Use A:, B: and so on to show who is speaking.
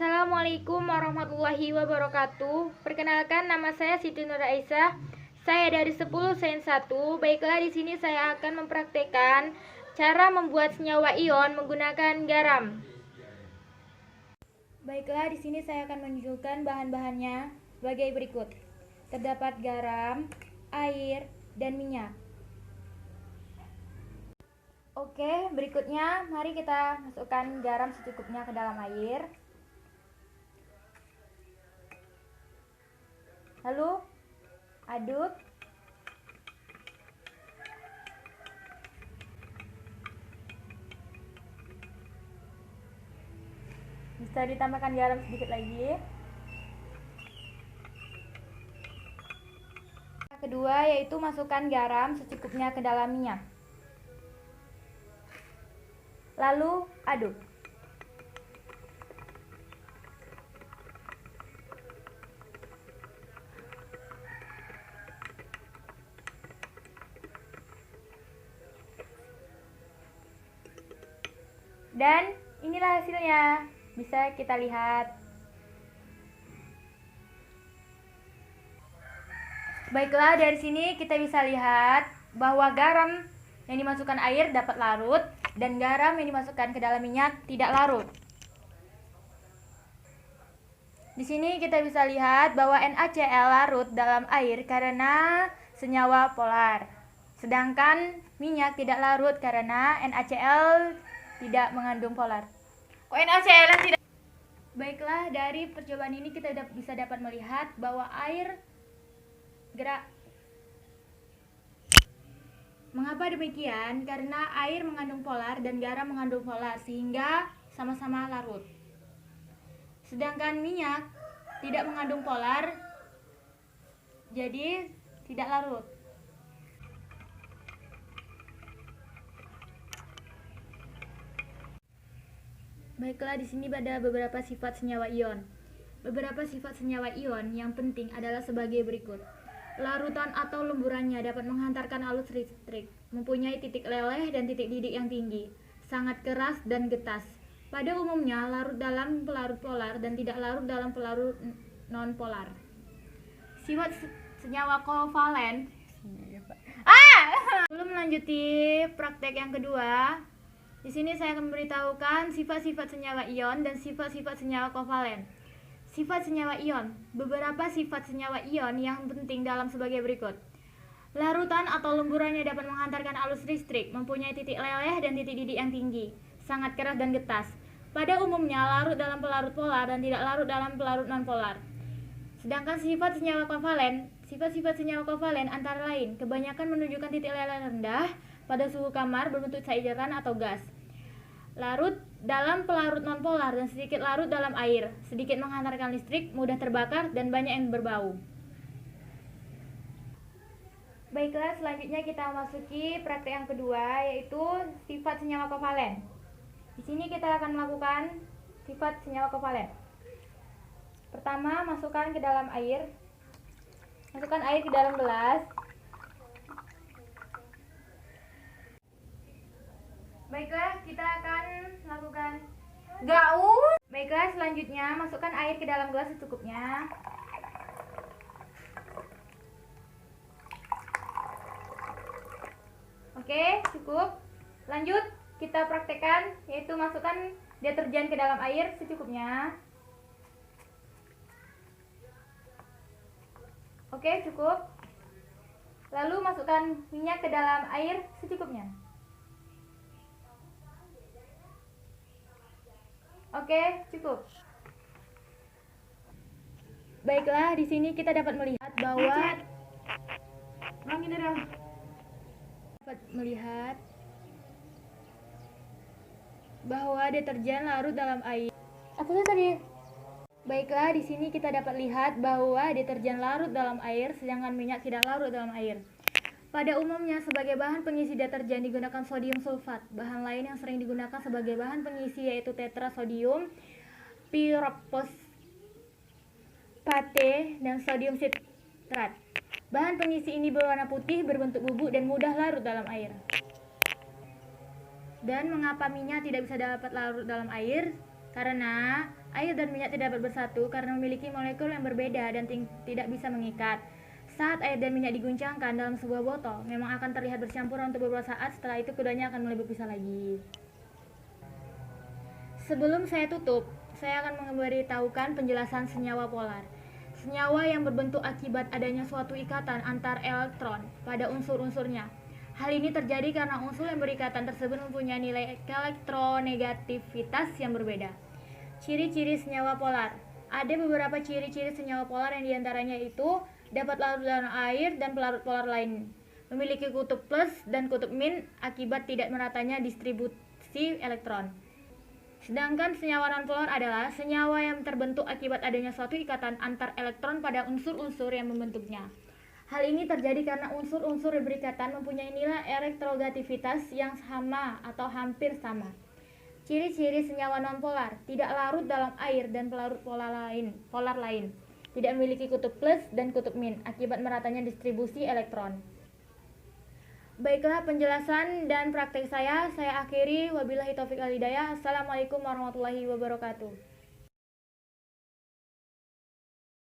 A: Assalamualaikum warahmatullahi wabarakatuh. Perkenalkan, nama saya Siti Nur Aisyah. Saya dari 10 Sains 1. Baiklah, di sini saya akan mempraktekkan cara membuat senyawa ion menggunakan garam. Baiklah, di sini saya akan menunjukkan bahan-bahannya sebagai berikut. Terdapat garam, air, dan minyak. Oke, berikutnya mari kita masukkan garam secukupnya ke dalam air. Lalu aduk. Bisa ditambahkan garam sedikit lagi. Kedua yaitu masukkan garam secukupnya ke dalam minyak. Lalu aduk. Dan inilah hasilnya. Bisa kita lihat. Baiklah, dari sini kita bisa lihat bahwa garam yang dimasukkan air dapat larut dan garam yang dimasukkan ke dalam minyak tidak larut. Di sini kita bisa lihat bahwa NaCl larut dalam air karena senyawa polar. Sedangkan minyak tidak larut karena NaCl tidak mengandung polar. Kok NaCl tidak? Baiklah, dari percobaan ini kita bisa dapat melihat bahwa air gerak. Mengapa demikian? Karena air mengandung polar dan garam mengandung polar sehingga sama-sama larut. Sedangkan minyak tidak mengandung polar, jadi tidak larut. Baiklah, di sini ada beberapa sifat senyawa ion. Beberapa sifat senyawa ion yang penting adalah sebagai berikut. Larutan atau lemburannya dapat menghantarkan arus listrik, mempunyai titik leleh dan titik didih yang tinggi, sangat keras dan getas. Pada umumnya larut dalam pelarut polar dan tidak larut dalam pelarut non-polar. Sifat senyawa kovalen. Sebelum melanjuti praktek yang kedua, di sini saya akan memberitahukan sifat-sifat senyawa ion dan sifat-sifat senyawa kovalen. Sifat senyawa ion. Beberapa sifat senyawa ion yang penting dalam sebagai berikut. Larutan atau lemburannya dapat menghantarkan arus listrik, mempunyai titik leleh dan titik didih yang tinggi, sangat keras dan getas. Pada umumnya larut dalam pelarut polar dan tidak larut dalam pelarut non-polar. Sedangkan sifat-sifat senyawa kovalen antara lain, kebanyakan menunjukkan titik leleh rendah pada suhu kamar berbentuk cairan atau gas. Larut dalam pelarut non-polar dan sedikit larut dalam air, sedikit menghantarkan listrik, mudah terbakar, dan banyak yang berbau. Baiklah, selanjutnya kita masuki praktek yang kedua, yaitu sifat senyawa kovalen. Di sini kita akan melakukan sifat senyawa kovalen. Pertama, masukkan ke dalam air. Masukkan air ke dalam gelas. Baiklah, kita akan melakukan gaul. Baiklah, selanjutnya masukkan air ke dalam gelas secukupnya. Oke, cukup. Lanjut, kita praktekkan, yaitu masukkan deterjen ke dalam air secukupnya. Oke, cukup. Lalu masukkan minyak ke dalam air secukupnya. Oke, cukup. Baiklah, di sini kita dapat melihat bahwa deterjen larut dalam air. Apa sih tadi? Baiklah, di sini kita dapat lihat bahwa deterjen larut dalam air, sedangkan minyak tidak larut dalam air. Pada umumnya, sebagai bahan pengisi deterjen digunakan sodium sulfat. Bahan lain yang sering digunakan sebagai bahan pengisi yaitu tetrasodium pyrophosphate dan sodium sitrat. Bahan pengisi ini berwarna putih, berbentuk bubuk, dan mudah larut dalam air. Dan mengapa minyak tidak bisa dapat larut dalam air? Karena Air dan minyak tidak dapat bersatu karena memiliki molekul yang berbeda dan tidak bisa mengikat. Saat air dan minyak diguncangkan dalam sebuah botol, memang akan terlihat bercampuran untuk beberapa saat, setelah itu keduanya akan mulai berpisah lagi. Sebelum saya tutup, saya akan memberitahukan penjelasan senyawa polar. Senyawa yang berbentuk akibat adanya suatu ikatan antar elektron pada unsur-unsurnya. Hal ini terjadi karena unsur yang berikatan tersebut mempunyai nilai elektronegativitas yang berbeda. Ciri-ciri senyawa polar. Ada beberapa ciri-ciri senyawa polar yang diantaranya itu dapat larut dalam air dan pelarut polar lain, memiliki kutub plus dan kutub min akibat tidak meratanya distribusi elektron. Sedangkan senyawa non-polar adalah senyawa yang terbentuk akibat adanya suatu ikatan antar elektron pada unsur-unsur yang membentuknya. Hal ini terjadi karena unsur-unsur yang berikatan mempunyai nilai elektronegativitas yang sama atau hampir sama. Ciri-ciri senyawa non-polar: tidak larut dalam air dan pelarut polar lain, tidak memiliki kutub plus dan kutub min akibat meratanya distribusi elektron. Baiklah penjelasan dan praktek saya akhiri. Wabillahi taufiq wal hidayah. Assalamualaikum warahmatullahi wabarakatuh.